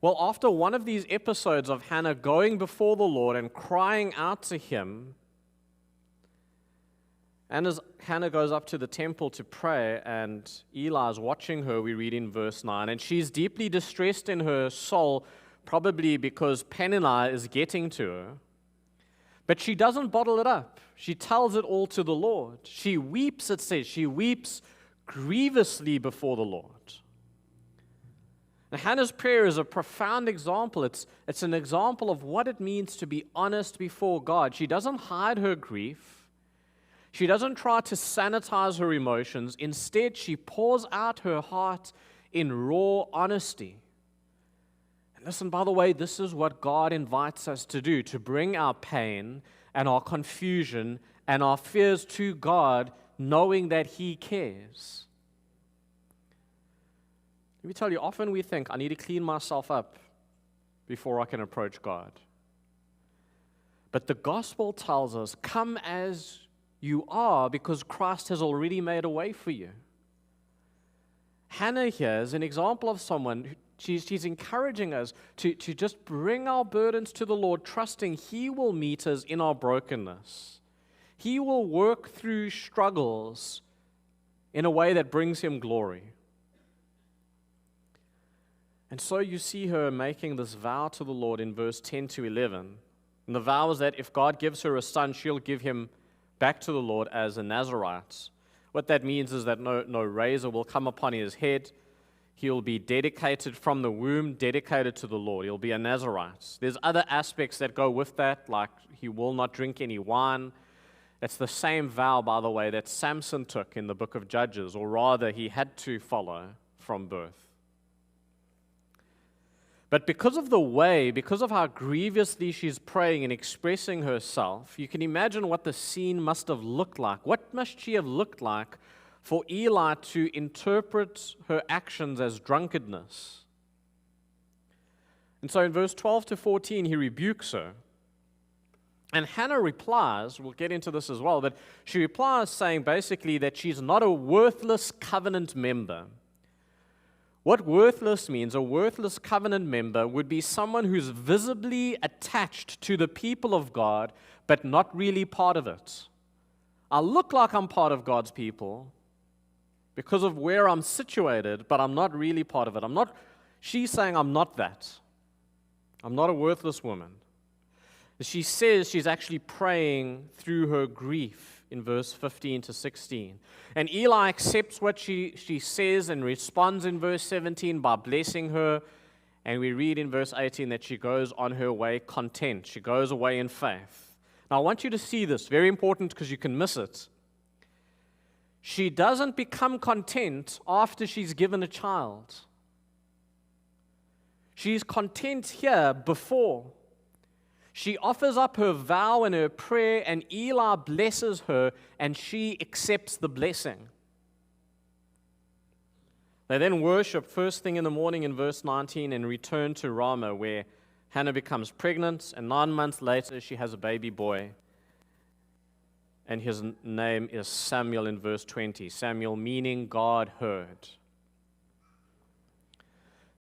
Well, after one of these episodes of Hannah going before the Lord and crying out to him, and as Hannah goes up to the temple to pray, and Eli is watching her, we read in verse 9, and she's deeply distressed in her soul, probably because Peninnah is getting to her. But she doesn't bottle it up. She tells it all to the Lord. She weeps, it says. She weeps grievously before the Lord. Now, Hannah's prayer is a profound example. It's an example of what it means to be honest before God. She doesn't hide her grief. She doesn't try to sanitize her emotions. Instead, she pours out her heart in raw honesty. And listen, by the way, this is what God invites us to do, to bring our pain and our confusion and our fears to God, knowing that He cares. Let me tell you, often we think, I need to clean myself up before I can approach God. But the gospel tells us, come as you are, because Christ has already made a way for you. Hannah here is an example of someone, she's encouraging us to just bring our burdens to the Lord, trusting He will meet us in our brokenness. He will work through struggles in a way that brings Him glory. And so you see her making this vow to the Lord in verse 10 to 11. And the vow is that if God gives her a son, she'll give him back to the Lord as a Nazarite. What that means is that no razor will come upon his head. He'll be dedicated from the womb, dedicated to the Lord. He'll be a Nazarite. There's other aspects that go with that, like he will not drink any wine. It's the same vow, by the way, that Samson took in the book of Judges, or rather, he had to follow from birth. But because of how grievously she's praying and expressing herself, you can imagine what the scene must have looked like. What must she have looked like for Eli to interpret her actions as drunkenness? And so in verse 12 to 14, he rebukes her. And Hannah replies, we'll get into this as well, but she replies saying basically that she's not a worthless covenant member. What worthless means, a worthless covenant member would be someone who's visibly attached to the people of God, but not really part of it. I look like I'm part of God's people because of where I'm situated, but I'm not really part of it. She's saying I'm not that. I'm not a worthless woman. She says she's actually praying through her grief in verse 15 to 16. And Eli accepts what she says and responds in verse 17 by blessing her. And we read in verse 18 that she goes on her way content. She goes away in faith. Now I want you to see this, very important because you can miss it. She doesn't become content after she's given a child. She's content here before. She offers up her vow and her prayer, and Eli blesses her, and she accepts the blessing. They then worship first thing in the morning in verse 19 and return to Ramah, where Hannah becomes pregnant, and 9 months later she has a baby boy. And his name is Samuel in verse 20. Samuel meaning God heard.